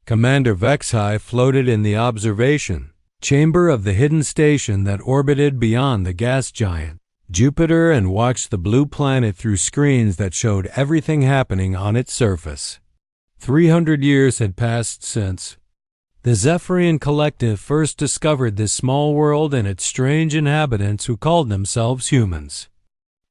Commander Vexhai floated in the observation chamber of the hidden station that orbited beyond the gas giant Jupiter and watched the blue planet through screens that showed everything happening on its surface. 300 years had passed since the Zephyrian Collective first discovered this small world and its strange inhabitants who called themselves humans.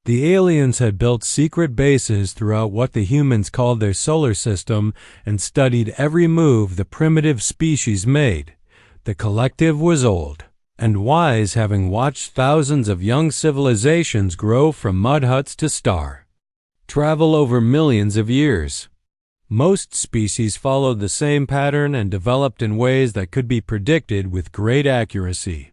The aliens had built secret bases throughout what the humans called their solar system and studied every move the primitive species made. The Collective was old and wise, having watched thousands of young civilizations grow from mud huts to star travel over millions of years. Most species followed the same pattern and developed in ways that could be predicted with great accuracy.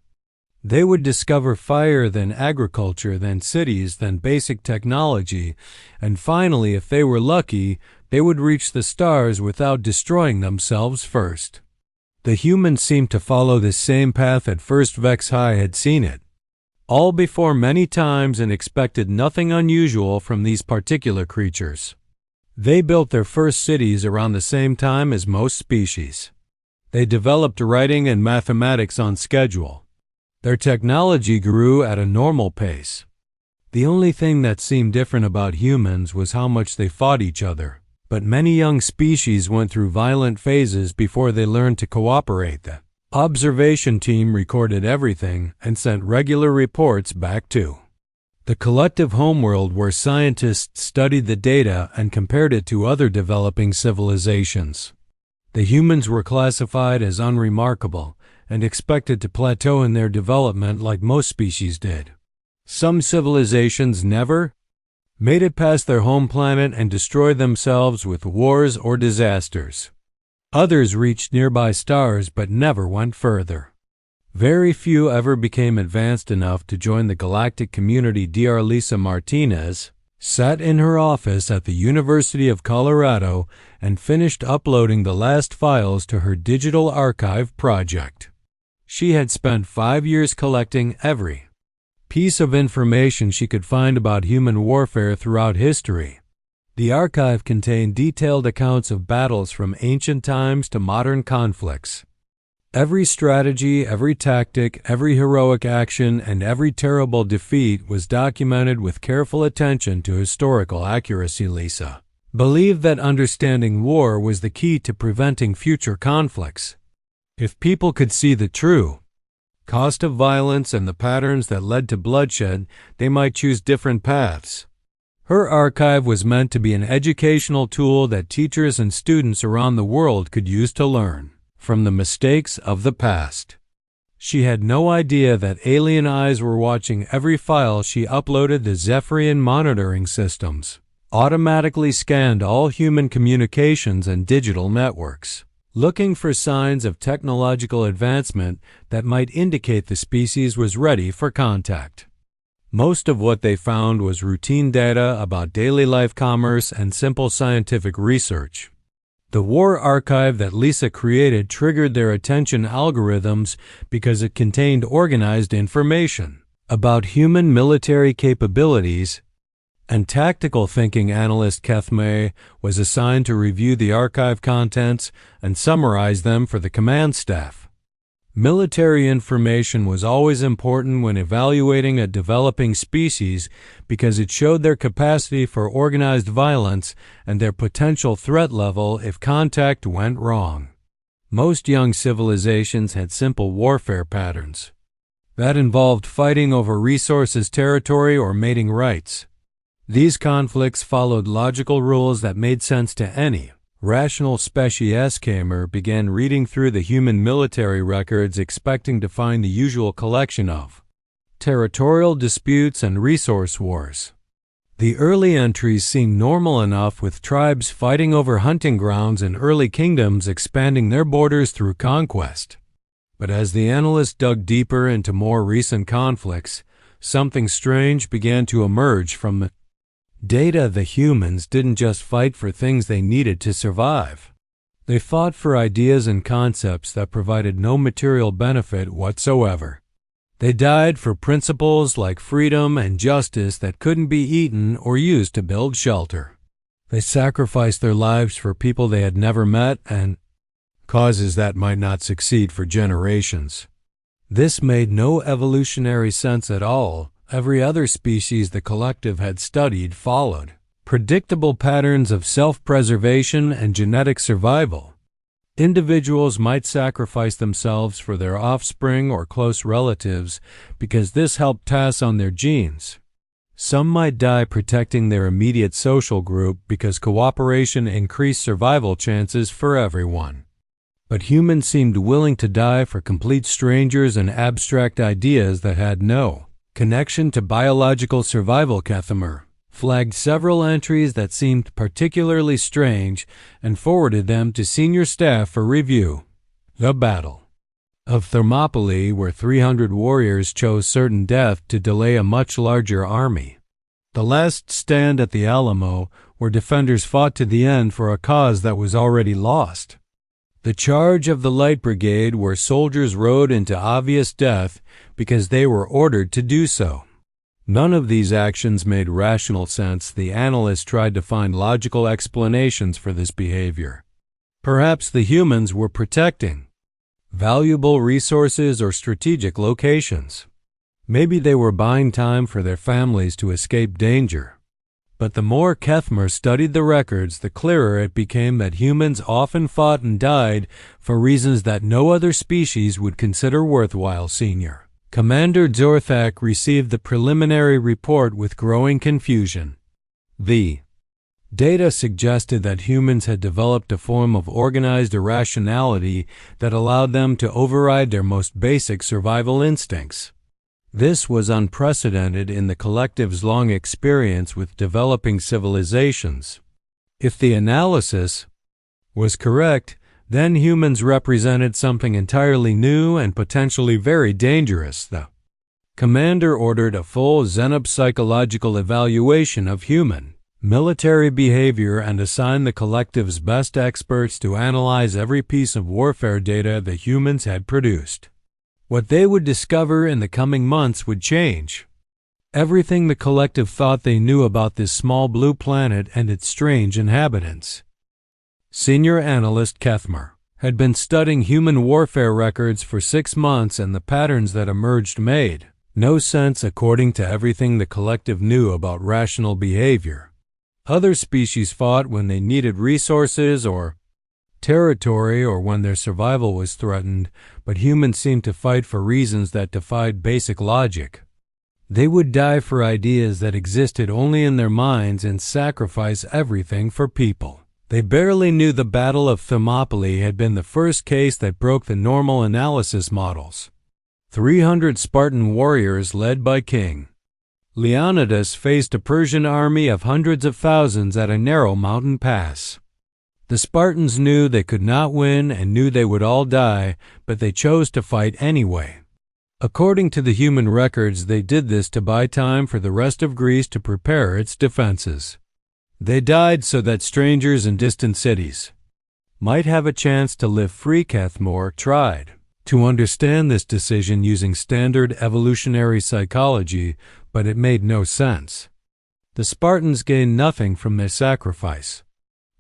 They would discover fire, then agriculture, then cities, then basic technology, and finally, if they were lucky, they would reach the stars without destroying themselves first. The humans seemed to follow this same path at first. Vexhai had seen it all before many times and expected nothing unusual from these particular creatures. They built their first cities around the same time as most species. They developed writing and mathematics on schedule. Their technology grew at a normal pace. The only thing that seemed different about humans was how much they fought each other. But many young species went through violent phases before they learned to cooperate. The observation team recorded everything and sent regular reports back to the collective homeworld, where scientists studied the data and compared it to other developing civilizations. The humans were classified as unremarkable and expected to plateau in their development like most species did. Some civilizations never made it past their home planet and destroyed themselves with wars or disasters. Others reached nearby stars but never went further. Very few ever became advanced enough to join the galactic community. Dr. Lisa Martinez sat in her office at the University of Colorado and finished uploading the last files to her digital archive project. She had spent 5 years collecting every piece of information she could find about human warfare throughout history. The archive contained detailed accounts of battles from ancient times to modern conflicts. Every strategy, every tactic, every heroic action, and every terrible defeat was documented with careful attention to historical accuracy. Lisa believed that understanding war was the key to preventing future conflicts. If people could see the true cost of violence and the patterns that led to bloodshed, they might choose different paths. Her archive was meant to be an educational tool that teachers and students around the world could use to learn from the mistakes of the past. She had no idea that alien eyes were watching every file she uploaded. The Zephyrian monitoring systems automatically scanned all human communications and digital networks, looking for signs of technological advancement that might indicate the species was ready for contact. Most of what they found was routine data about daily life, commerce, and simple scientific research. The war archive that Lisa created triggered their attention algorithms because it contained organized information about human military capabilities, and tactical thinking analyst Kethme was assigned to review the archive contents and summarize them for the command staff. Military information was always important when evaluating a developing species because it showed their capacity for organized violence and their potential threat level if contact went wrong. Most young civilizations had simple warfare patterns that involved fighting over resources, territory, or mating rights. These conflicts followed logical rules that made sense to any rational species. Kamer began reading through the human military records, expecting to find the usual collection of territorial disputes and resource wars. The early entries seemed normal enough, with tribes fighting over hunting grounds and early kingdoms expanding their borders through conquest. But as the analyst dug deeper into more recent conflicts, something strange began to emerge from the data. The humans didn't just fight for things they needed to survive. They fought for ideas and concepts that provided no material benefit whatsoever. They died for principles like freedom and justice that couldn't be eaten or used to build shelter. They sacrificed their lives for people they had never met and causes that might not succeed for generations. This made no evolutionary sense at all. Every other species the collective had studied followed predictable patterns of self-preservation and genetic survival. Individuals might sacrifice themselves for their offspring or close relatives because this helped pass on their genes. Some might die protecting their immediate social group because cooperation increased survival chances for everyone. But humans seemed willing to die for complete strangers and abstract ideas that had no connection to biological survival. Kethamer flagged several entries that seemed particularly strange and forwarded them to senior staff for review. The Battle of Thermopylae, where 300 warriors chose certain death to delay a much larger army. The Last Stand at the Alamo, where defenders fought to the end for a cause that was already lost. The Charge of the Light Brigade, where soldiers rode into obvious death because they were ordered to do so. None of these actions made rational sense. The analysts tried to find logical explanations for this behavior. Perhaps the humans were protecting valuable resources or strategic locations. Maybe they were buying time for their families to escape danger. But the more Kethmer studied the records, the clearer it became that humans often fought and died for reasons that no other species would consider worthwhile. Senior Commander Zorthak received the preliminary report with growing confusion. The data suggested that humans had developed a form of organized irrationality that allowed them to override their most basic survival instincts. This was unprecedented in the collective's long experience with developing civilizations. If the analysis was correct, then humans represented something entirely new and potentially very dangerous. The commander ordered a full xenopsychological evaluation of human military behavior and assigned the collective's best experts to analyze every piece of warfare data the humans had produced. What they would discover in the coming months would change everything the collective thought they knew about this small blue planet and its strange inhabitants. Senior analyst Kethmer had been studying human warfare records for 6 months, and the patterns that emerged made no sense according to everything the collective knew about rational behavior. Other species fought when they needed resources or territory or when their survival was threatened, but humans seemed to fight for reasons that defied basic logic. They would die for ideas that existed only in their minds and sacrifice everything for people. They barely knew the Battle of Thermopylae had been the first case that broke the normal analysis models. 300 Spartan warriors led by King Leonidas faced a Persian army of hundreds of thousands at a narrow mountain pass. The Spartans knew they could not win and knew they would all die, but they chose to fight anyway. According to the human records, they did this to buy time for the rest of Greece to prepare its defenses. They died so that strangers in distant cities might have a chance to live free. Kethmer tried to understand this decision using standard evolutionary psychology, but it made no sense. The Spartans gained nothing from their sacrifice.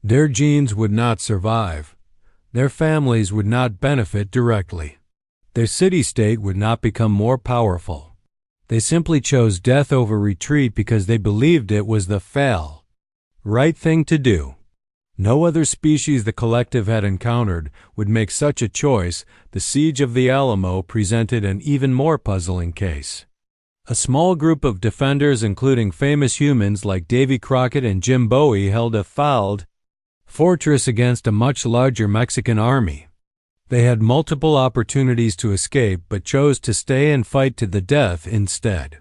Their genes would not survive. Their families would not benefit directly. Their city-state would not become more powerful. They simply chose death over retreat because they believed it was the right thing to do. No other species the collective had encountered would make such a choice. The Siege of the Alamo presented an even more puzzling case. A small group of defenders, including famous humans like Davy Crockett and Jim Bowie, held a fouled fortress against a much larger Mexican army. They had multiple opportunities to escape, but chose to stay and fight to the death instead.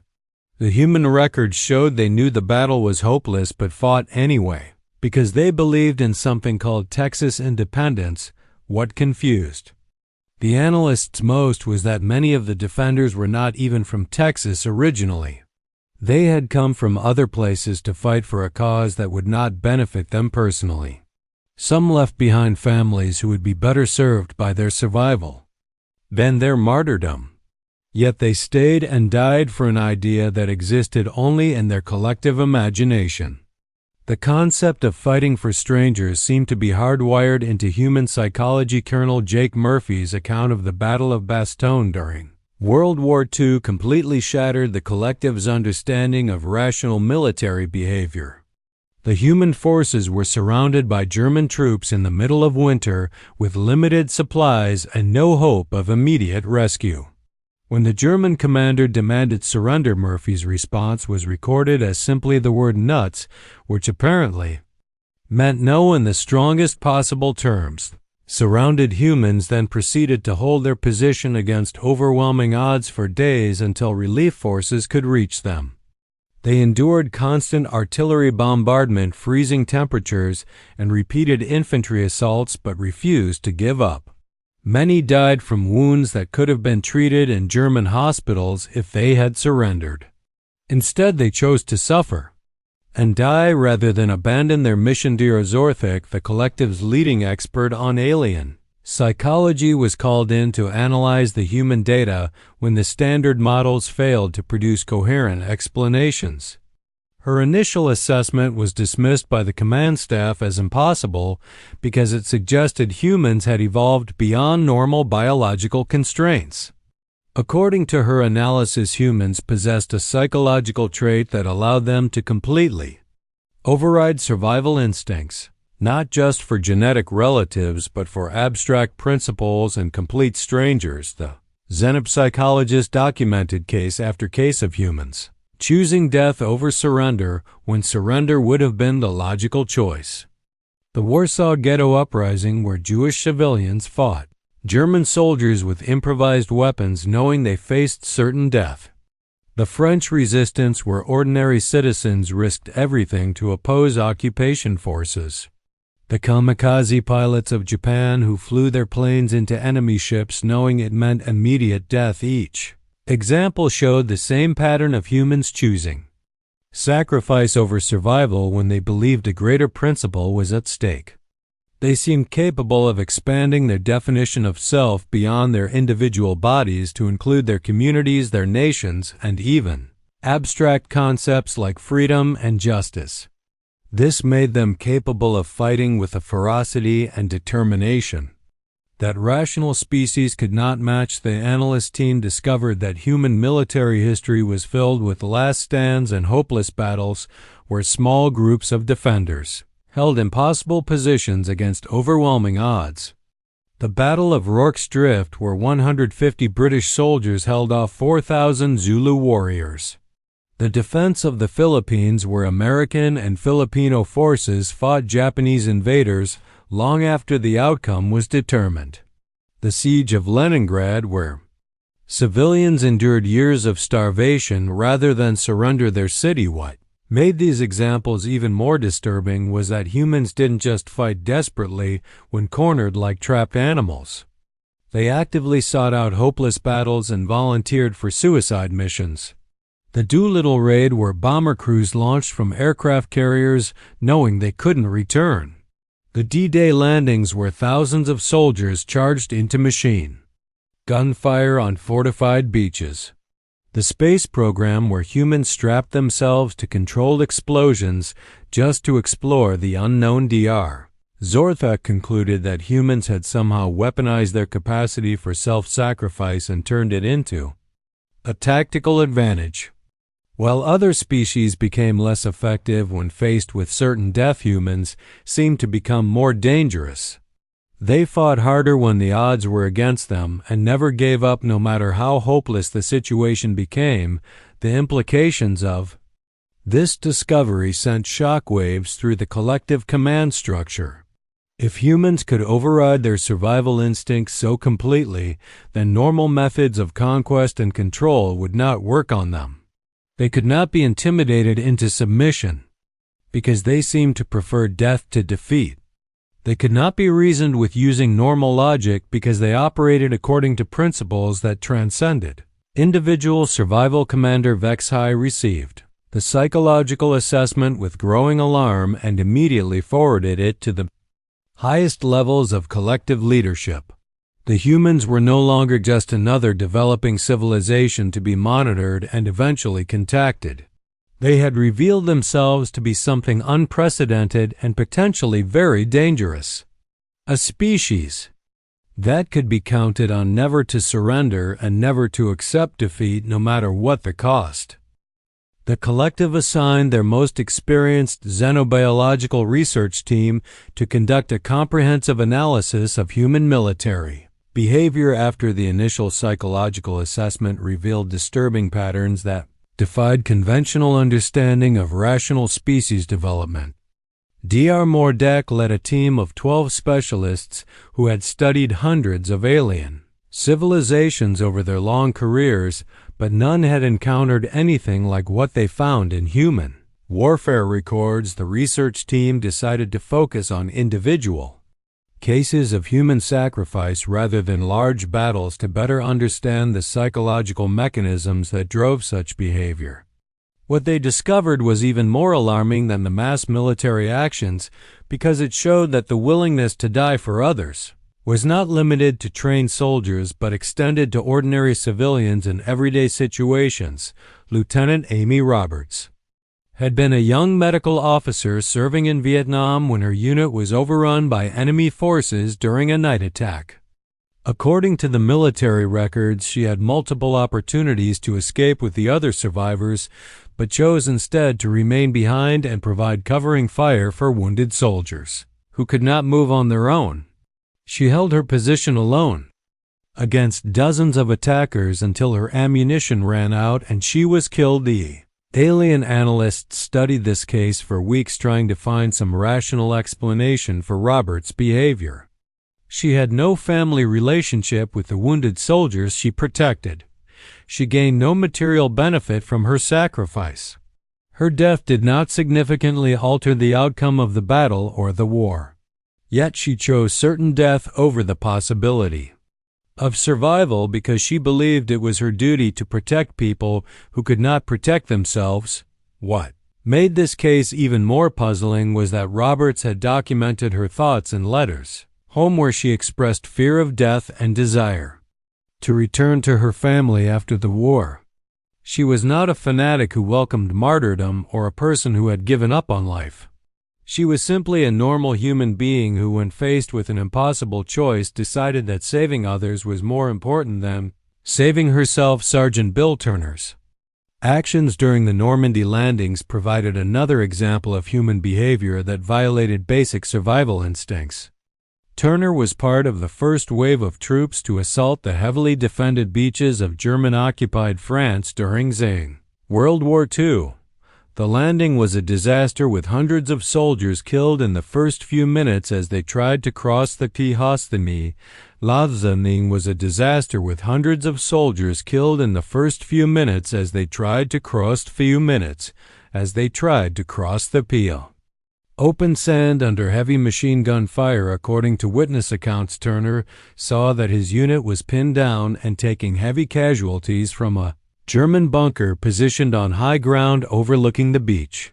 The human records showed they knew the battle was hopeless but fought anyway, because they believed in something called Texas independence. What confused the analysts most was that many of the defenders were not even from Texas originally. They had come from other places to fight for a cause that would not benefit them personally. Some left behind families who would be better served by their survival than their martyrdom. Yet they stayed and died for an idea that existed only in their collective imagination. The concept of fighting for strangers seemed to be hardwired into human psychology. Colonel Jake Murphy's account of the Battle of Bastogne during World War II completely shattered the collective's understanding of rational military behavior. The human forces were surrounded by German troops in the middle of winter with limited supplies and no hope of immediate rescue. When the German commander demanded surrender, Murphy's response was recorded as simply the word nuts, which apparently meant no in the strongest possible terms. Surrounded humans then proceeded to hold their position against overwhelming odds for days until relief forces could reach them. They endured constant artillery bombardment, freezing temperatures, and repeated infantry assaults but refused to give up. Many died from wounds that could have been treated in German hospitals if they had surrendered. Instead, they chose to suffer and die rather than abandon their mission. Zorthik, the collective's leading expert on alien psychology, was called in to analyze the human data when the standard models failed to produce coherent explanations. Her initial assessment was dismissed by the command staff as impossible because it suggested humans had evolved beyond normal biological constraints. According to her analysis, humans possessed a psychological trait that allowed them to completely override survival instincts, not just for genetic relatives but for abstract principles and complete strangers. The xenopsychologist documented case after case of humans choosing death over surrender when surrender would have been the logical choice. The Warsaw Ghetto Uprising, where Jewish civilians fought German soldiers with improvised weapons knowing they faced certain death. The French Resistance, where ordinary citizens risked everything to oppose occupation forces. The kamikaze pilots of Japan, who flew their planes into enemy ships knowing it meant immediate death. Each example showed the same pattern of humans choosing sacrifice over survival when they believed a greater principle was at stake. They seemed capable of expanding their definition of self beyond their individual bodies to include their communities, their nations, and even abstract concepts like freedom and justice. This made them capable of fighting with a ferocity and determination that rational species could not match. The analyst team discovered that human military history was filled with last stands and hopeless battles where small groups of defenders held impossible positions against overwhelming odds. The Battle of Rorke's Drift, where 150 British soldiers held off 4,000 Zulu warriors. The defense of the Philippines, where American and Filipino forces fought Japanese invaders long after the outcome was determined. The Siege of Leningrad, where civilians endured years of starvation rather than surrender their city. What made these examples even more disturbing was that humans didn't just fight desperately when cornered like trapped animals. They actively sought out hopeless battles and volunteered for suicide missions. The Doolittle raid, where bomber crews launched from aircraft carriers knowing they couldn't return. The D-Day landings, where thousands of soldiers charged into machine gunfire on fortified beaches. The space program, where humans strapped themselves to controlled explosions just to explore the unknown. Dr. Zorthik concluded that humans had somehow weaponized their capacity for self-sacrifice and turned it into a tactical advantage. While other species became less effective when faced with certain death, humans seemed to become more dangerous. They fought harder when the odds were against them and never gave up no matter how hopeless the situation became. The implications of this discovery sent shockwaves through the collective command structure. If humans could override their survival instincts so completely, then normal methods of conquest and control would not work on them. They could not be intimidated into submission because they seemed to prefer death to defeat. They could not be reasoned with using normal logic because they operated according to principles that transcended individual survival. Commander Vexhai received the psychological assessment with growing alarm and immediately forwarded it to the highest levels of collective leadership. The humans were no longer just another developing civilization to be monitored and eventually contacted. They had revealed themselves to be something unprecedented and potentially very dangerous. A species that could be counted on never to surrender and never to accept defeat no matter what the cost. The collective assigned their most experienced xenobiological research team to conduct a comprehensive analysis of human military behavior after the initial psychological assessment revealed disturbing patterns that defied conventional understanding of rational species development. Dr. Mordek led a team of 12 specialists who had studied hundreds of alien civilizations over their long careers, but none had encountered anything like what they found in human warfare. Records, the research team decided to focus on individual cases of human sacrifice rather than large battles to better understand the psychological mechanisms that drove such behavior. What they discovered was even more alarming than the mass military actions because it showed that the willingness to die for others was not limited to trained soldiers but extended to ordinary civilians in everyday situations. Lieutenant Amy Roberts had been a young medical officer serving in Vietnam when her unit was overrun by enemy forces during a night attack. According to the military records, she had multiple opportunities to escape with the other survivors, but chose instead to remain behind and provide covering fire for wounded soldiers who could not move on their own. She held her position alone against dozens of attackers until her ammunition ran out and she was killed. The alien analysts studied this case for weeks trying to find some rational explanation for Roberts' behavior. She had no family relationship with the wounded soldiers she protected. She gained no material benefit from her sacrifice. Her death did not significantly alter the outcome of the battle or the war. Yet she chose certain death over the possibility of survival because she believed it was her duty to protect people who could not protect themselves. What made this case even more puzzling was that Roberts had documented her thoughts in letters home where she expressed fear of death and desire to return to her family after the war. She was not a fanatic who welcomed martyrdom or a person who had given up on life. She was simply a normal human being who, when faced with an impossible choice, decided that saving others was more important than saving herself. Sergeant Bill Turner's actions during the Normandy landings provided another example of human behavior that violated basic survival instincts. Turner was part of the first wave of troops to assault the heavily defended beaches of German-occupied France during World War II. The landing was a disaster with hundreds of soldiers killed in the first few minutes as they tried to cross the Kihostany. Landing was a disaster with hundreds of soldiers killed in the first few minutes as they tried to cross the Peel. Open sand under heavy machine gun fire. According to witness accounts, Turner saw that his unit was pinned down and taking heavy casualties from a German bunker positioned on high ground overlooking the beach.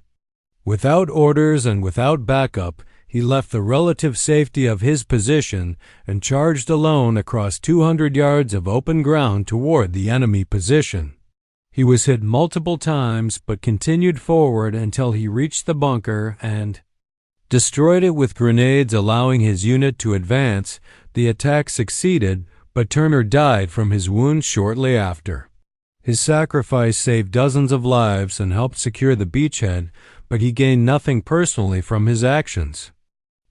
Without orders and without backup, he left the relative safety of his position and charged alone across 200 yards of open ground toward the enemy position. He was hit multiple times but continued forward until he reached the bunker and destroyed it with grenades, allowing his unit to advance. The attack succeeded, but Turner died from his wounds shortly after. His sacrifice saved dozens of lives and helped secure the beachhead, but he gained nothing personally from his actions.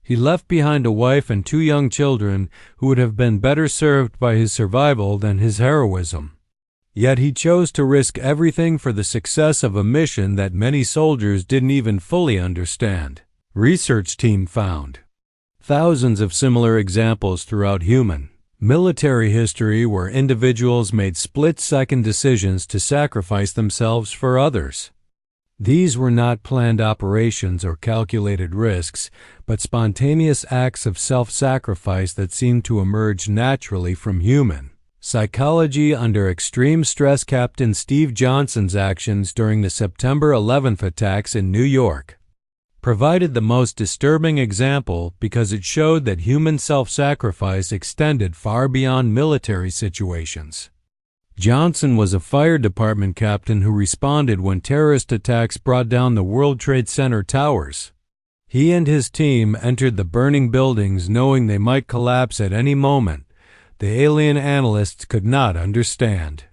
He left behind a wife and 2 young children who would have been better served by his survival than his heroism. Yet he chose to risk everything for the success of a mission that many soldiers didn't even fully understand. Research team found thousands of similar examples throughout human military history where individuals made split-second decisions to sacrifice themselves for others. These were not planned operations or calculated risks, but spontaneous acts of self-sacrifice that seemed to emerge naturally from human psychology under extreme stress. Captain Steve Johnson's actions during the September 11th attacks in New York provided the most disturbing example because it showed that human self-sacrifice extended far beyond military situations. Johnson was a fire department captain who responded when terrorist attacks brought down the World Trade Center towers. He and his team entered the burning buildings knowing they might collapse at any moment. The alien analysts could not understand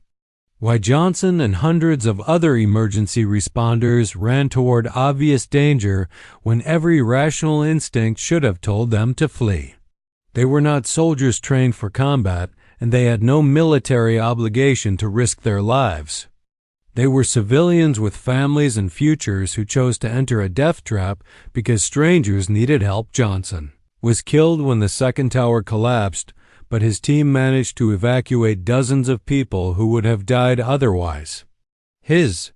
why Johnson and hundreds of other emergency responders ran toward obvious danger when every rational instinct should have told them to flee. They were not soldiers trained for combat, and they had no military obligation to risk their lives. They were civilians with families and futures who chose to enter a death trap because strangers needed help. Johnson was killed when the second tower collapsed, but his team managed to evacuate dozens of people who would have died otherwise. His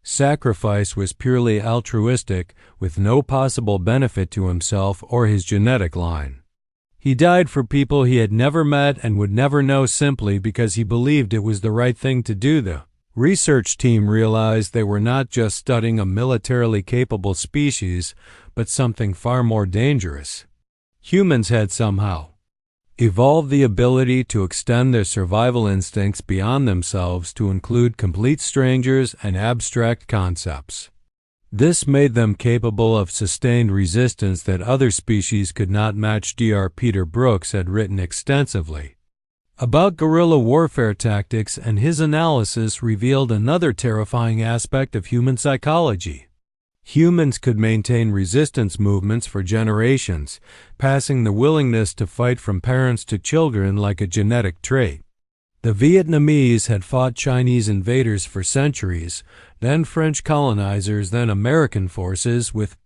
sacrifice was purely altruistic, with no possible benefit to himself or his genetic line. He died for people he had never met and would never know simply because he believed it was the right thing to do. The research team realized they were not just studying a militarily capable species, but something far more dangerous. Humans had somehow evolved the ability to extend their survival instincts beyond themselves to include complete strangers and abstract concepts. This made them capable of sustained resistance that other species could not match. Dr. Peter Brooks had written extensively about guerrilla warfare tactics, and his analysis revealed another terrifying aspect of human psychology. Humans could maintain resistance movements for generations, passing the willingness to fight from parents to children like a genetic trait. The Vietnamese had fought Chinese invaders for centuries, then French colonizers, then American forces, with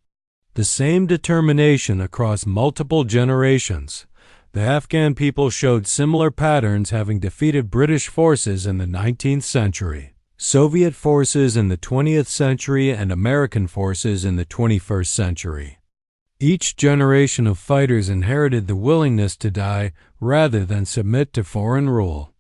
the same determination across multiple generations. The Afghan people showed similar patterns, having defeated British forces in the 19th century, Soviet forces in the 20th century, and American forces in the 21st century. Each generation of fighters inherited the willingness to die rather than submit to foreign rule.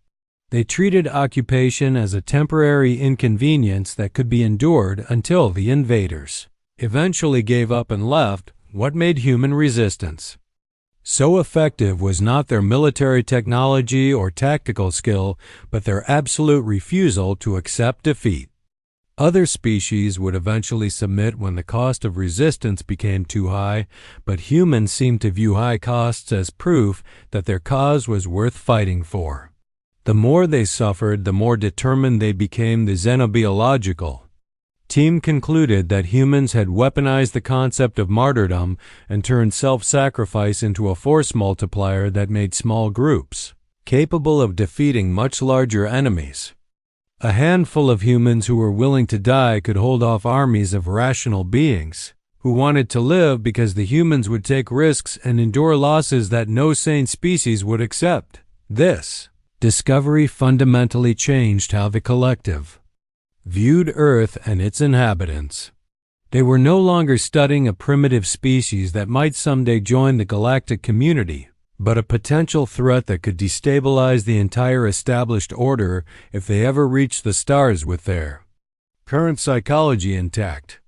They treated occupation as a temporary inconvenience that could be endured until the invaders eventually gave up and left. What made human resistance so effective was not their military technology or tactical skill, but their absolute refusal to accept defeat. Other species would eventually submit when the cost of resistance became too high, but humans seemed to view high costs as proof that their cause was worth fighting for. The more they suffered, the more determined they became. The xenobiological team concluded that humans had weaponized the concept of martyrdom and turned self-sacrifice into a force multiplier that made small groups capable of defeating much larger enemies. A handful of humans who were willing to die could hold off armies of rational beings who wanted to live because the humans would take risks and endure losses that no sane species would accept. This discovery fundamentally changed how the collective viewed Earth and its inhabitants. They were no longer studying a primitive species that might someday join the galactic community, but a potential threat that could destabilize the entire established order if they ever reached the stars with their current psychology intact.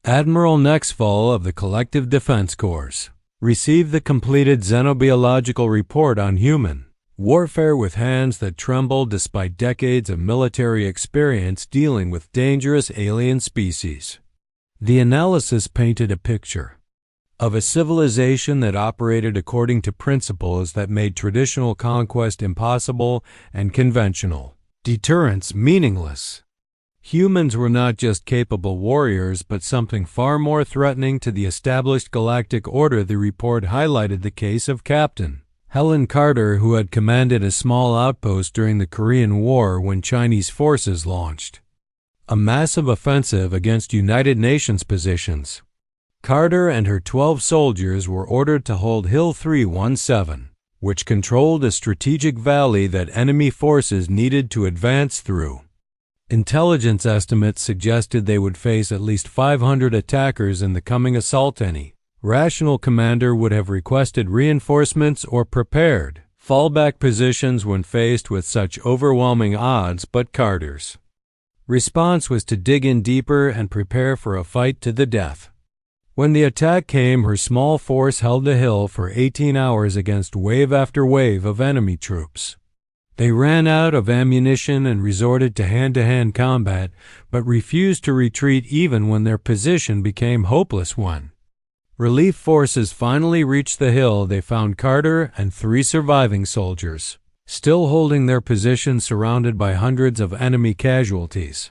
Admiral Nexfall of the Collective Defense Corps received the completed xenobiological report on human warfare with hands that trembled despite decades of military experience dealing with dangerous alien species. The analysis painted a picture of a civilization that operated according to principles that made traditional conquest impossible and conventional deterrence meaningless. Humans were not just capable warriors, but something far more threatening to the established galactic order. The report highlighted the case of Captain Helen Carter, who had commanded a small outpost during the Korean War when Chinese forces launched a massive offensive against United Nations positions. Carter and her 12 soldiers were ordered to hold Hill 317, which controlled a strategic valley that enemy forces needed to advance through. Intelligence estimates suggested they would face at least 500 attackers in the coming assault. Any rational commander would have requested reinforcements or prepared fallback positions when faced with such overwhelming odds, but Carter's response was to dig in deeper and prepare for a fight to the death. When the attack came, her small force held the hill for 18 hours against wave after wave of enemy troops. They ran out of ammunition and resorted to hand-to-hand combat, but refused to retreat even when their position became a hopeless one. Relief forces finally reached the hill. They found Carter and 3 surviving soldiers, still holding their position surrounded by hundreds of enemy casualties.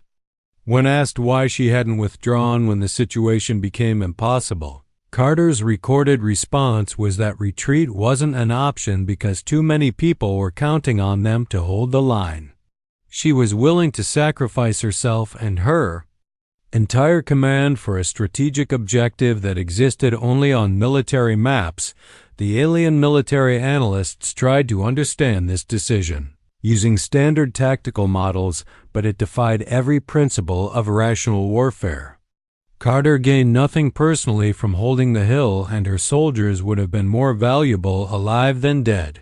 When asked why she hadn't withdrawn when the situation became impossible, Carter's recorded response was that retreat wasn't an option because too many people were counting on them to hold the line. She was willing to sacrifice herself and her entire command for a strategic objective that existed only on military maps. The alien military analysts tried to understand this decision using standard tactical models, but it defied every principle of rational warfare. Carter gained nothing personally from holding the hill, and her soldiers would have been more valuable alive than dead.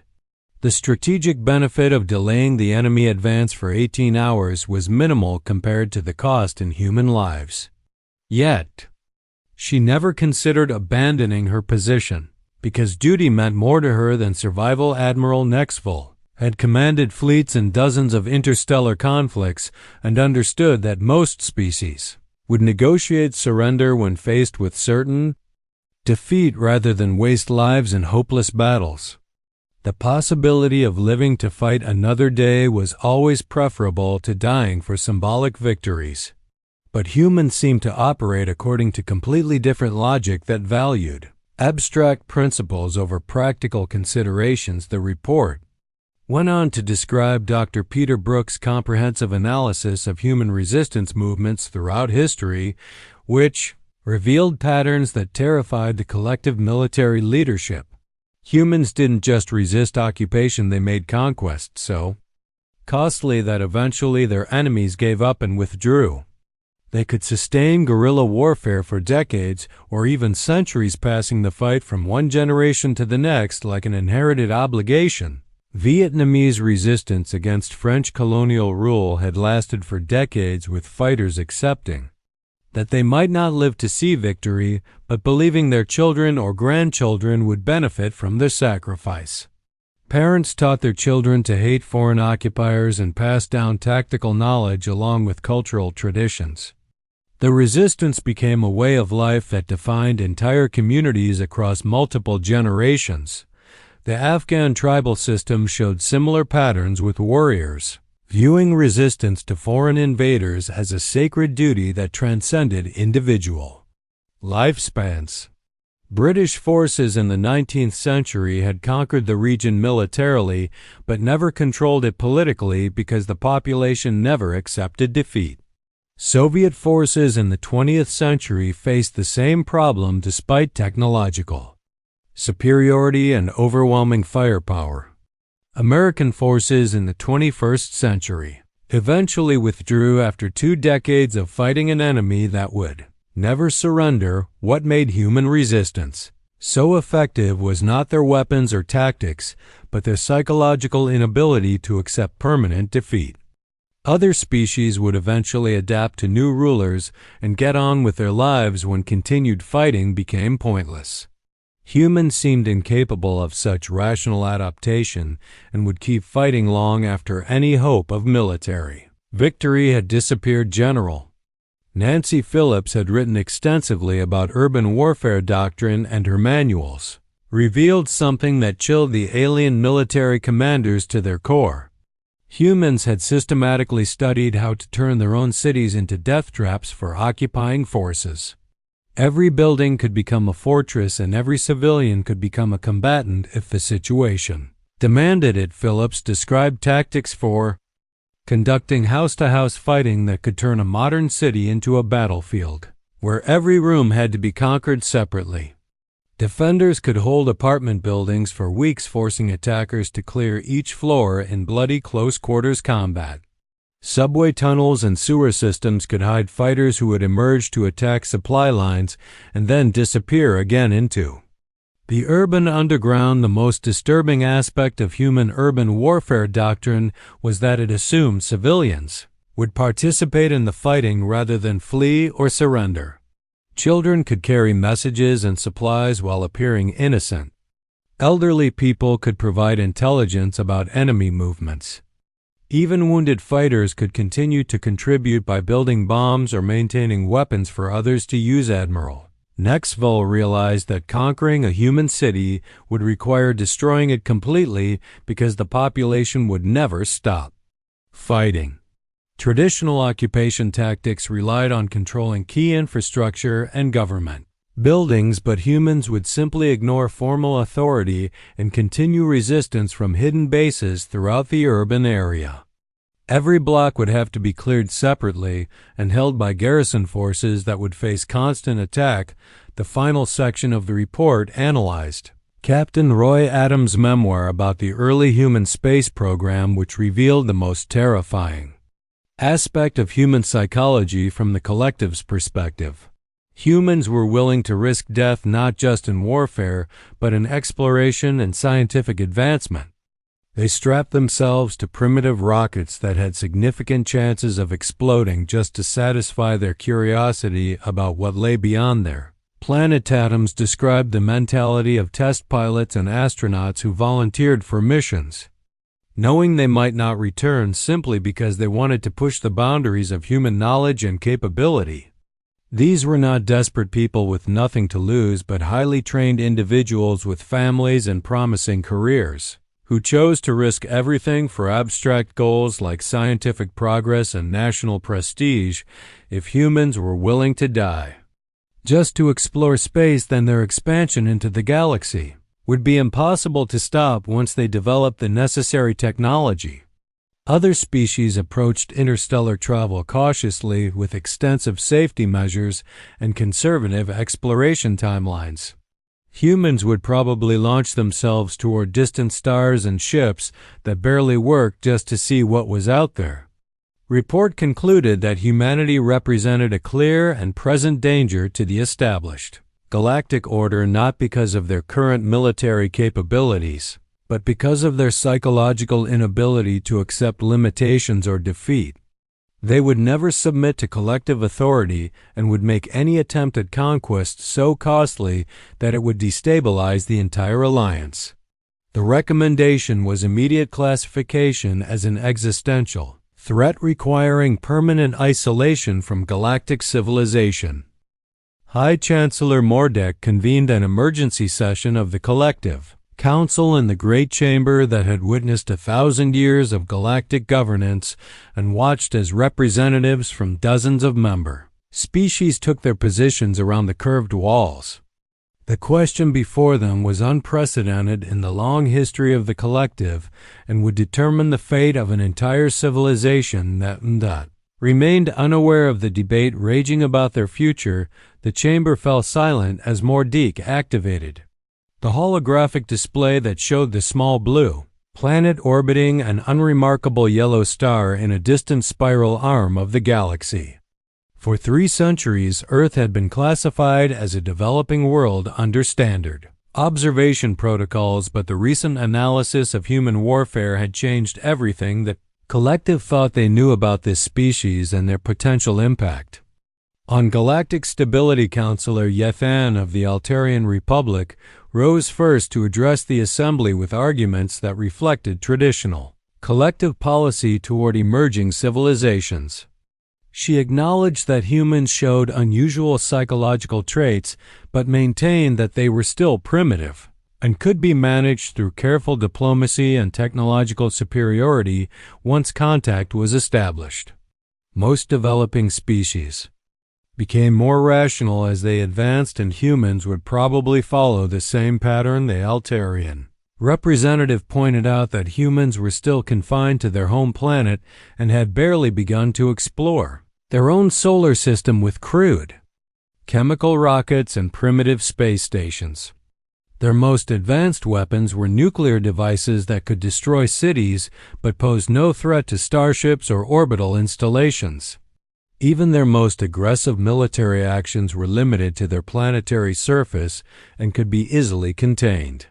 The strategic benefit of delaying the enemy advance for 18 hours was minimal compared to the cost in human lives. Yet, she never considered abandoning her position, because duty meant more to her than survival. Admiral Nexville had commanded fleets in dozens of interstellar conflicts and understood that most species would negotiate surrender when faced with certain defeat rather than waste lives in hopeless battles. The possibility of living to fight another day was always preferable to dying for symbolic victories. But humans seemed to operate according to completely different logic that valued abstract principles over practical considerations. The report went on to describe Dr. Peter Brook's comprehensive analysis of human resistance movements throughout history, which revealed patterns that terrified the collective military leadership. Humans didn't just resist occupation, they made conquests so costly that eventually their enemies gave up and withdrew. They could sustain guerrilla warfare for decades or even centuries, passing the fight from one generation to the next like an inherited obligation. Vietnamese resistance against French colonial rule had lasted for decades, with fighters accepting that they might not live to see victory, but believing their children or grandchildren would benefit from their sacrifice. Parents taught their children to hate foreign occupiers and passed down tactical knowledge along with cultural traditions. The resistance became a way of life that defined entire communities across multiple generations. The Afghan tribal system showed similar patterns, with warriors viewing resistance to foreign invaders as a sacred duty that transcended individual lifespans. British forces in the 19th century had conquered the region militarily, but never controlled it politically because the population never accepted defeat. Soviet forces in the 20th century faced the same problem despite technological superiority and overwhelming firepower. American forces in the 21st century eventually withdrew after 2 decades of fighting an enemy that would never surrender. What made human resistance so effective was not their weapons or tactics, but their psychological inability to accept permanent defeat. Other species would eventually adapt to new rulers and get on with their lives when continued fighting became pointless. Humans seemed incapable of such rational adaptation and would keep fighting long after any hope of military victory had disappeared. General Nancy Phillips had written extensively about urban warfare doctrine, and her manuals revealed something that chilled the alien military commanders to their core. Humans had systematically studied how to turn their own cities into death traps for occupying forces. Every building could become a fortress, and every civilian could become a combatant if the situation demanded it. Phillips described tactics for conducting house-to-house fighting that could turn a modern city into a battlefield, where every room had to be conquered separately. Defenders could hold apartment buildings for weeks, forcing attackers to clear each floor in bloody close-quarters combat. Subway tunnels and sewer systems could hide fighters who would emerge to attack supply lines and then disappear again into the urban underground. The most disturbing aspect of human urban warfare doctrine was that it assumed civilians would participate in the fighting rather than flee or surrender. Children could carry messages and supplies while appearing innocent. Elderly people could provide intelligence about enemy movements. Even wounded fighters could continue to contribute by building bombs or maintaining weapons for others to use. Admiral Nexville realized that conquering a human city would require destroying it completely because the population would never stop fighting. Traditional occupation tactics relied on controlling key infrastructure and government buildings, but humans would simply ignore formal authority and continue resistance from hidden bases throughout the urban area. Every block would have to be cleared separately and held by garrison forces that would face constant attack. The final section of the report analyzed Captain Roy Adams' memoir about the early human space program, which revealed the most terrifying aspect of human psychology from the collective's perspective. Humans were willing to risk death not just in warfare, but in exploration and scientific advancement. They strapped themselves to primitive rockets that had significant chances of exploding just to satisfy their curiosity about what lay beyond there. Planet Adams described the mentality of test pilots and astronauts who volunteered for missions, knowing they might not return simply because they wanted to push the boundaries of human knowledge and capability. These were not desperate people with nothing to lose, but highly trained individuals with families and promising careers, who chose to risk everything for abstract goals like scientific progress and national prestige if humans were willing to die just to explore space. Then their expansion into the galaxy would be impossible to stop once they developed the necessary technology. Other species approached interstellar travel cautiously with extensive safety measures and conservative exploration timelines. Humans would probably launch themselves toward distant stars and ships that barely worked just to see what was out there. Report concluded that humanity represented a clear and present danger to the established galactic order, not because of their current military capabilities, but because of their psychological inability to accept limitations or defeat. They would never submit to collective authority and would make any attempt at conquest so costly that it would destabilize the entire alliance. The recommendation was immediate classification as an existential threat requiring permanent isolation from galactic civilization. High Chancellor Mordek convened an emergency session of the collective council in the great chamber that had witnessed 1,000 years of galactic governance and watched as representatives from dozens of member species took their positions around the curved walls. The question before them was unprecedented in the long history of the collective and would determine the fate of an entire civilization that remained unaware of the debate raging about their future. The chamber fell silent as Mordek activated the holographic display that showed the small blue planet orbiting an unremarkable yellow star in a distant spiral arm of the galaxy. For 3 centuries, Earth had been classified as a developing world under standard observation protocols, but the recent analysis of human warfare had changed everything. The collective thought they knew about this species and their potential impact. On Galactic Stability, Counselor Yethan of the Altarian Republic rose first to address the assembly with arguments that reflected traditional collective policy toward emerging civilizations. She acknowledged that humans showed unusual psychological traits, but maintained that they were still primitive and could be managed through careful diplomacy and technological superiority once contact was established. Most developing species became more rational as they advanced, and humans would probably follow the same pattern. The Altarian representative pointed out that humans were still confined to their home planet and had barely begun to explore their own solar system with crude chemical rockets and primitive space stations. Their most advanced weapons were nuclear devices that could destroy cities but posed no threat to starships or orbital installations. Even their most aggressive military actions were limited to their planetary surface and could be easily contained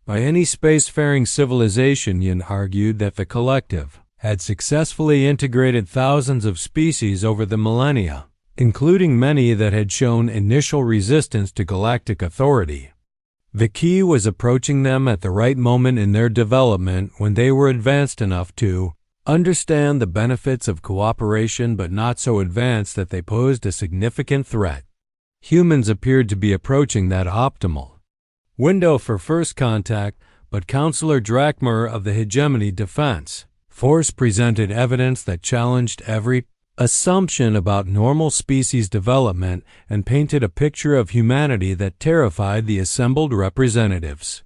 by any spacefaring civilization. Yin argued that the collective had successfully integrated thousands of species over the millennia, including many that had shown initial resistance to galactic authority. The key was approaching them at the right moment in their development, when they were advanced enough to understand the benefits of cooperation but not so advanced that they posed a significant threat. Humans appeared to be approaching that optimal window for first contact, but Counselor Drakmer of the Hegemony Defense Force presented evidence that challenged every assumption about normal species development and painted a picture of humanity that terrified the assembled representatives.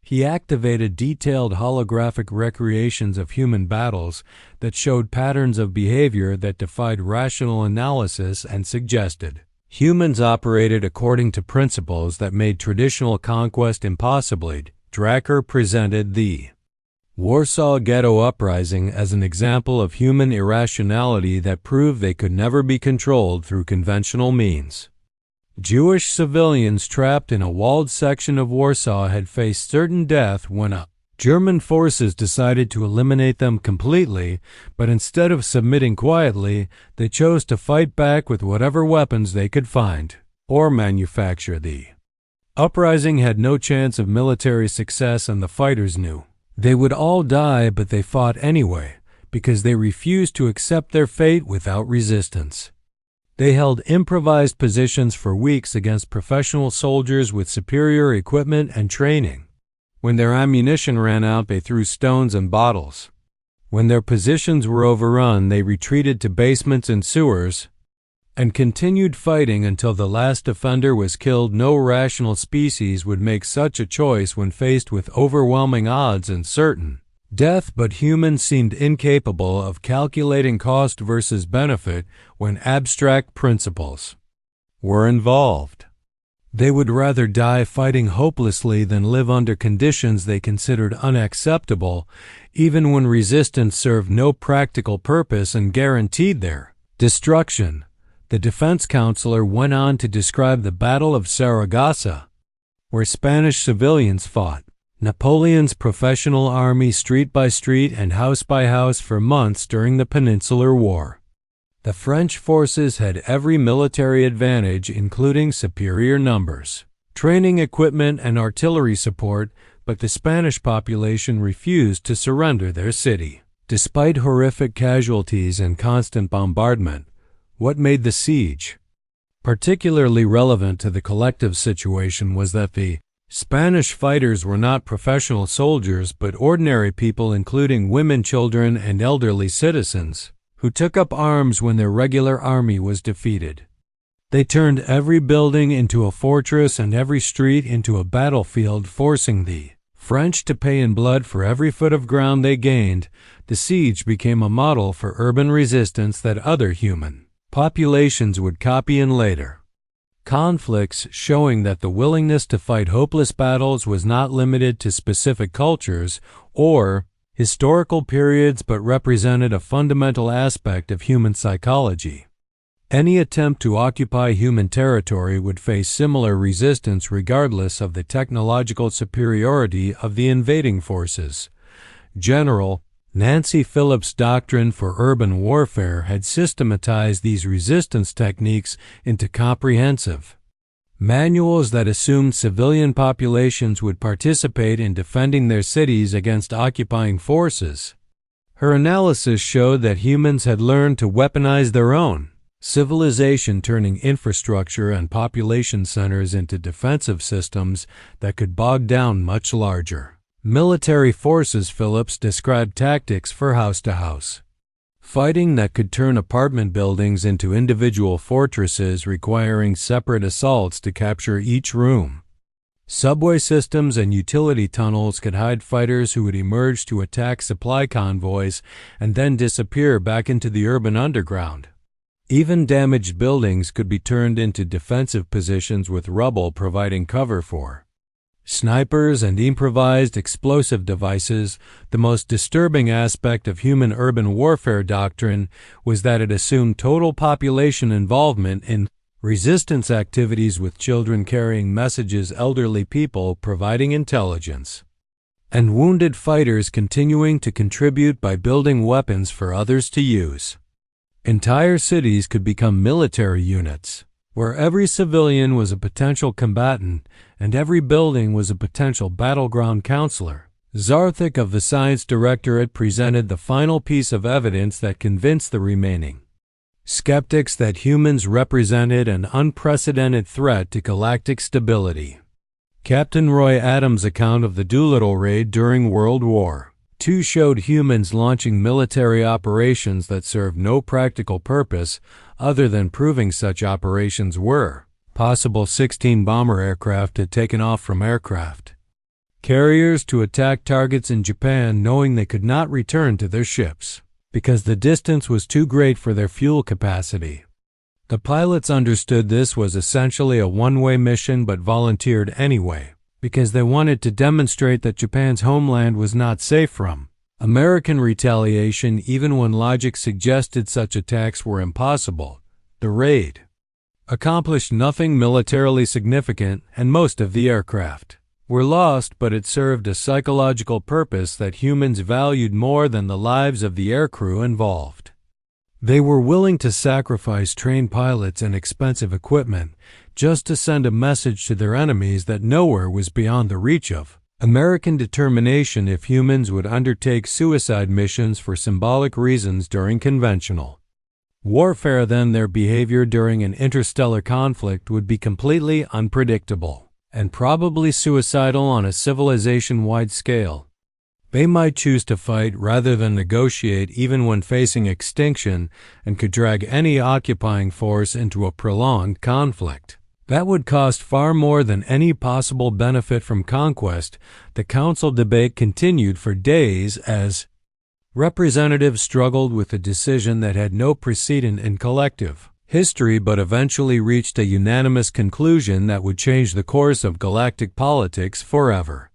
He activated detailed holographic recreations of human battles that showed patterns of behavior that defied rational analysis and suggested humans operated according to principles that made traditional conquest impossible. Dracker presented the Warsaw Ghetto Uprising as an example of human irrationality that proved they could never be controlled through conventional means. Jewish civilians trapped in a walled section of Warsaw had faced certain death when German forces decided to eliminate them completely, but instead of submitting quietly, they chose to fight back with whatever weapons they could find or manufacture. The uprising had no chance of military success, and the fighters knew they would all die, but they fought anyway because they refused to accept their fate without resistance. They held improvised positions for weeks against professional soldiers with superior equipment and training. When their ammunition ran out, they threw stones and bottles. When their positions were overrun, they retreated to basements and sewers and continued fighting until the last defender was killed. No rational species would make such a choice when faced with overwhelming odds and certain death, but humans seemed incapable of calculating cost versus benefit when abstract principles were involved. They would rather die fighting hopelessly than live under conditions they considered unacceptable, even when resistance served no practical purpose and guaranteed their destruction. The defense counselor went on to describe the Battle of Saragossa, where Spanish civilians fought Napoleon's professional army street by street and house by house for months during the Peninsular War. The French forces had every military advantage, including superior numbers, training equipment, and artillery support, but the Spanish population refused to surrender their city. Despite horrific casualties and constant bombardment, what made the siege particularly relevant to the collective situation was that the Spanish fighters were not professional soldiers but ordinary people, including women, children, and elderly citizens, who took up arms when their regular army was defeated. They turned every building into a fortress and every street into a battlefield, forcing the French to pay in blood for every foot of ground they gained. The siege became a model for urban resistance that other human populations would copy in later conflicts, showing that the willingness to fight hopeless battles was not limited to specific cultures or historical periods but represented a fundamental aspect of human psychology. Any attempt to occupy human territory would face similar resistance regardless of the technological superiority of the invading forces. General Nancy Phillips' doctrine for urban warfare had systematized these resistance techniques into comprehensive manuals that assumed civilian populations would participate in defending their cities against occupying forces. Her analysis showed that humans had learned to weaponize their own civilization, turning infrastructure and population centers into defensive systems that could bog down much larger military forces. Phillips described tactics for house-to-house fighting that could turn apartment buildings into individual fortresses, requiring separate assaults to capture each room. Subway systems and utility tunnels could hide fighters who would emerge to attack supply convoys and then disappear back into the urban underground. Even damaged buildings could be turned into defensive positions with rubble providing cover for snipers and improvised explosive devices. The most disturbing aspect of human urban warfare doctrine was that it assumed total population involvement in resistance activities, with children carrying messages, elderly people providing intelligence, and wounded fighters continuing to contribute by building weapons for others to use. Entire cities could become military units, where every civilian was a potential combatant and every building was a potential battleground counselor. Zarthik of the Science Directorate presented the final piece of evidence that convinced the remaining skeptics that humans represented an unprecedented threat to galactic stability. Captain Roy Adams' account of the Doolittle raid during World War II showed humans launching military operations that served no practical purpose other than proving such operations were possible. 16 bomber aircraft had taken off from aircraft carriers to attack targets in Japan, knowing they could not return to their ships because the distance was too great for their fuel capacity. The pilots understood this was essentially a one-way mission but volunteered anyway because they wanted to demonstrate that Japan's homeland was not safe from American retaliation even when logic suggested such attacks were impossible. The raid accomplished nothing militarily significant, and most of the aircraft were lost, but it served a psychological purpose that humans valued more than the lives of the aircrew involved. They were willing to sacrifice trained pilots and expensive equipment just to send a message to their enemies that nowhere was beyond the reach of American determination if humans would undertake suicide missions for symbolic reasons during conventional warfare. Then their behavior during an interstellar conflict would be completely unpredictable and probably suicidal on a civilization-wide scale. They might choose to fight rather than negotiate even when facing extinction, and could drag any occupying force into a prolonged conflict that would cost far more than any possible benefit from conquest. The council debate continued for days as representatives struggled with a decision that had no precedent in collective history but eventually reached a unanimous conclusion that would change the course of galactic politics forever.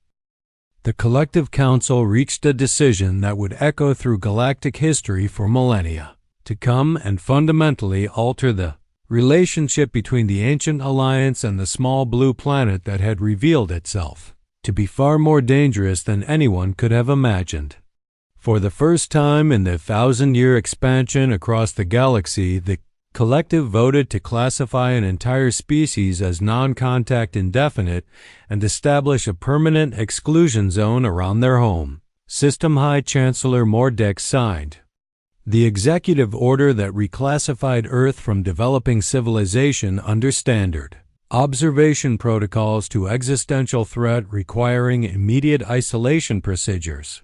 The collective council reached a decision that would echo through galactic history for millennia to come and fundamentally alter the relationship between the ancient alliance and the small blue planet that had revealed itself to be far more dangerous than anyone could have imagined. For the first time in the thousand-year expansion across the galaxy, the collective voted to classify an entire species as non-contact indefinite and establish a permanent exclusion zone around their home. System High Chancellor Mordek signed the executive order that reclassified Earth from developing civilization under standard observation protocols to existential threat requiring immediate isolation procedures.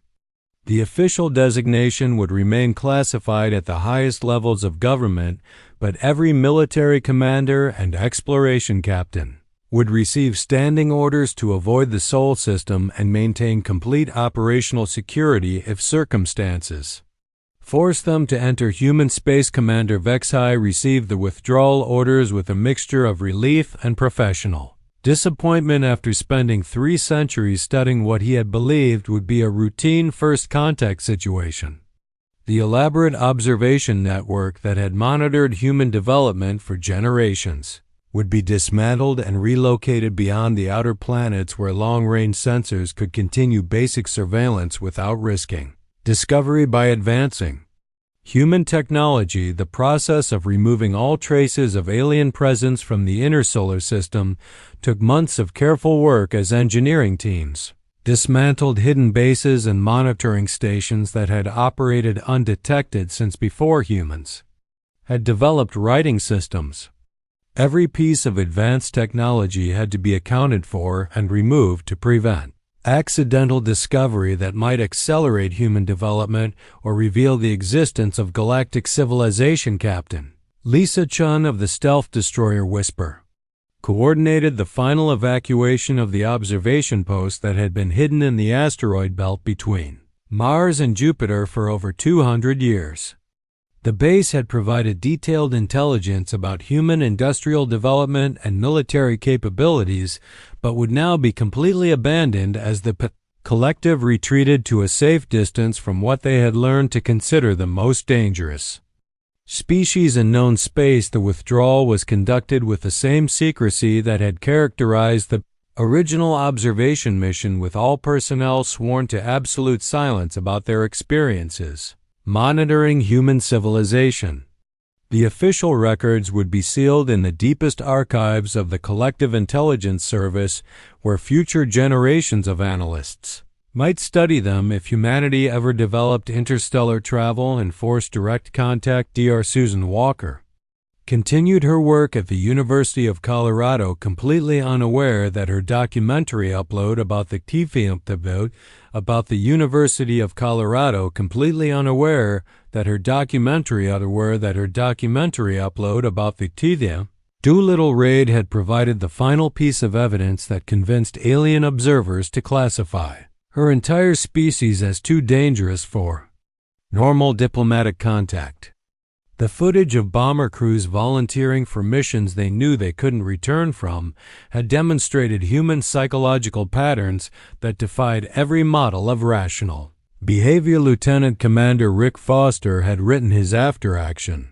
The official designation would remain classified at the highest levels of government, but every military commander and exploration captain would receive standing orders to avoid the Sol system and maintain complete operational security if circumstances forced them to enter human space. Commander Vexai received the withdrawal orders with a mixture of relief and professional disappointment after spending 3 centuries studying what he had believed would be a routine first contact situation. The elaborate observation network that had monitored human development for generations would be dismantled and relocated beyond the outer planets where long-range sensors could continue basic surveillance without risking discovery. By advancing human technology, the process of removing all traces of alien presence from the inner solar system took months of careful work as engineering teams dismantled hidden bases and monitoring stations that had operated undetected since before humans had developed writing systems. Every piece of advanced technology had to be accounted for and removed to prevent accidental discovery that might accelerate human development or reveal the existence of galactic civilization. Captain Lisa Chun of the stealth destroyer Whisper coordinated the final evacuation of the observation post that had been hidden in the asteroid belt between Mars and Jupiter for over 200 years. The base had provided detailed intelligence about human industrial development and military capabilities, but would now be completely abandoned as the collective retreated to a safe distance from what they had learned to consider the most dangerous species in known space. The withdrawal was conducted with the same secrecy that had characterized the original observation mission, with all personnel sworn to absolute silence about their experiences monitoring human civilization. The official records would be sealed in the deepest archives of the Collective Intelligence Service, where future generations of analysts might study them if humanity ever developed interstellar travel and forced direct contact. Dr. Susan Walker continued her work at the University of Colorado, completely unaware that her documentary upload about the University of Colorado, completely unaware that her documentary upload about the Doolittle raid had provided the final piece of evidence that convinced alien observers to classify her entire species as too dangerous for normal diplomatic contact. The footage of bomber crews volunteering for missions they knew they couldn't return from had demonstrated human psychological patterns that defied every model of rational behavior. Lieutenant Commander Rick Foster had written his after-action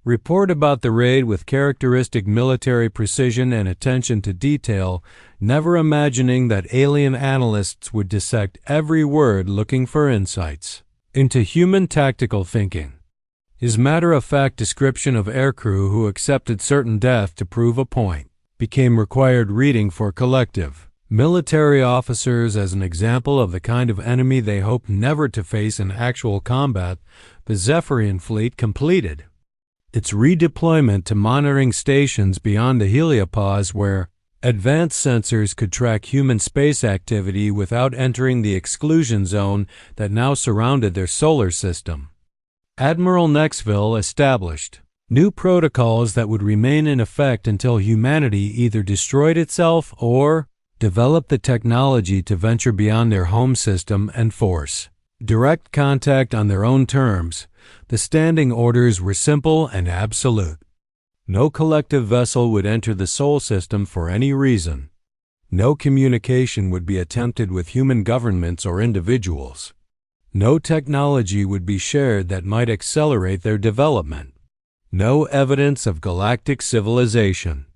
report about the raid with characteristic military precision and attention to detail, never imagining that alien analysts would dissect every word looking for insights into human tactical thinking. His matter-of-fact description of aircrew who accepted certain death to prove a point became required reading for collective military officers as an example of the kind of enemy they hoped never to face in actual combat. The Zephyrian fleet completed its redeployment to monitoring stations beyond the heliopause where advanced sensors could track human space activity without entering the exclusion zone that now surrounded their solar system. Admiral Nexville established new protocols that would remain in effect until humanity either destroyed itself or developed the technology to venture beyond their home system and force direct contact on their own terms. The standing orders were simple and absolute. No collective vessel would enter the Sol system for any reason. No communication would be attempted with human governments or individuals. No technology would be shared that might accelerate their development. No evidence of galactic civilization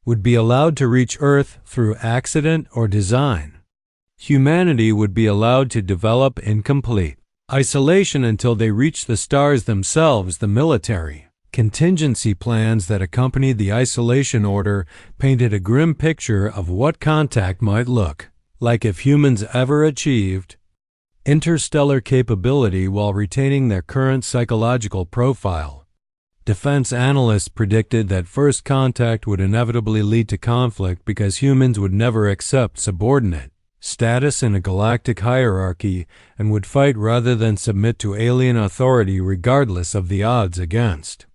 would be allowed to reach Earth through accident or design. Humanity would be allowed to develop in complete isolation until they reached the stars themselves. The military contingency plans that accompanied the isolation order painted a grim picture of what contact might look like if humans ever achieved interstellar capability while retaining their current psychological profile. Defense analysts predicted that first contact would inevitably lead to conflict because humans would never accept subordinate status in a galactic hierarchy and would fight rather than submit to alien authority regardless of the odds against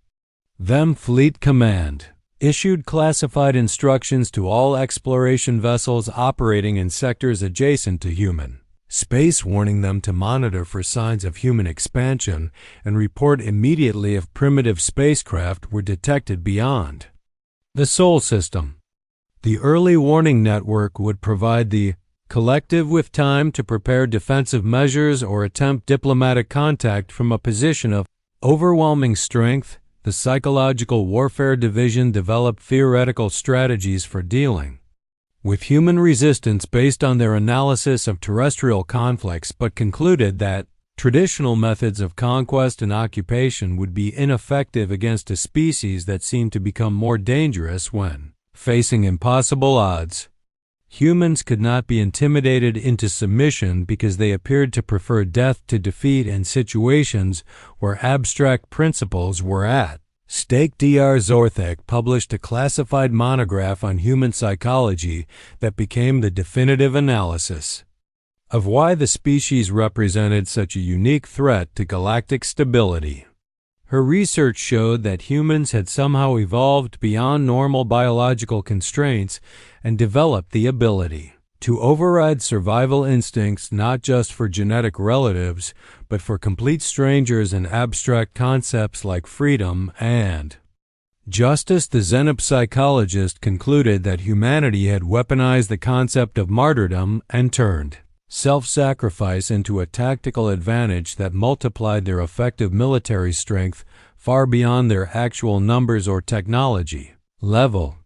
them. Fleet Command issued classified instructions to all exploration vessels operating in sectors adjacent to human space, warning them to monitor for signs of human expansion and report immediately if primitive spacecraft were detected beyond the Sol system. The early warning network would provide the collective with time to prepare defensive measures or attempt diplomatic contact from a position of overwhelming strength. The Psychological Warfare Division developed theoretical strategies for dealing with human resistance based on their analysis of terrestrial conflicts, but concluded that traditional methods of conquest and occupation would be ineffective against a species that seemed to become more dangerous when facing impossible odds. Humans could not be intimidated into submission because they appeared to prefer death to defeat in situations where abstract principles were at stake. Dr. Zorthek published a classified monograph on human psychology that became the definitive analysis of why the species represented such a unique threat to galactic stability. Her research showed that humans had somehow evolved beyond normal biological constraints and developed the ability to override survival instincts not just for genetic relatives, but for complete strangers in abstract concepts like freedom and justice. The xenopsychologist concluded that humanity had weaponized the concept of martyrdom and turned self-sacrifice into a tactical advantage that multiplied their effective military strength far beyond their actual numbers or technology level.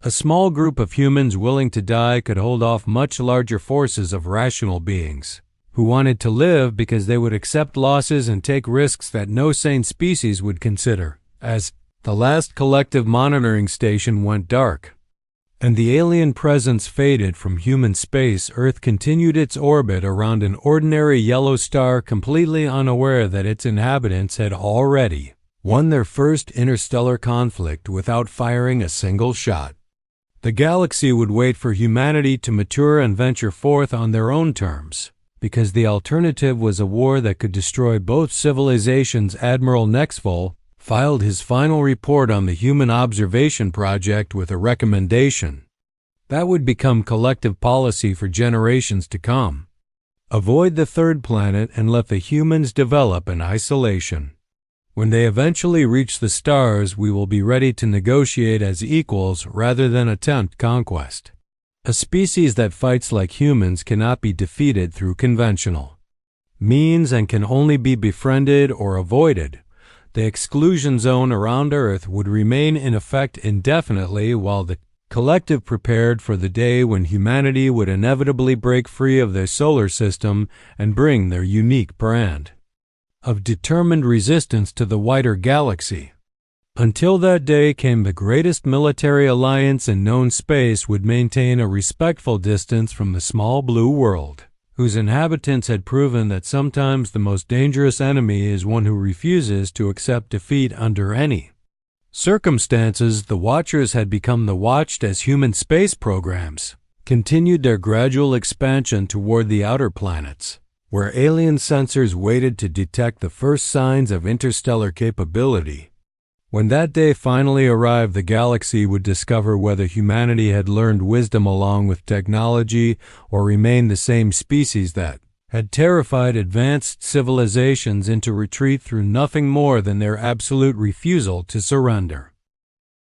A small group of humans willing to die could hold off much larger forces of rational beings who wanted to live because they would accept losses and take risks that no sane species would consider. As the last collective monitoring station went dark, and the alien presence faded from human space, Earth continued its orbit around an ordinary yellow star, completely unaware that its inhabitants had already won their first interstellar conflict without firing a single shot. The galaxy would wait for humanity to mature and venture forth on their own terms, because the alternative was a war that could destroy both civilizations. Admiral Nexvol filed his final report on the Human Observation Project with a recommendation that would become collective policy for generations to come. Avoid the third planet and let the humans develop in isolation. When they eventually reach the stars, we will be ready to negotiate as equals rather than attempt conquest. A species that fights like humans cannot be defeated through conventional means and can only be befriended or avoided. The exclusion zone around Earth would remain in effect indefinitely while the collective prepared for the day when humanity would inevitably break free of their solar system and bring their unique brand of determined resistance to the wider galaxy. Until that day came, the greatest military alliance in known space would maintain a respectful distance from the small blue world, whose inhabitants had proven that sometimes the most dangerous enemy is one who refuses to accept defeat under any circumstances. The Watchers had become the watched as human space programs continued their gradual expansion toward the outer planets, where alien sensors waited to detect the first signs of interstellar capability. When that day finally arrived, the galaxy would discover whether humanity had learned wisdom along with technology or remained the same species that had terrified advanced civilizations into retreat through nothing more than their absolute refusal to surrender.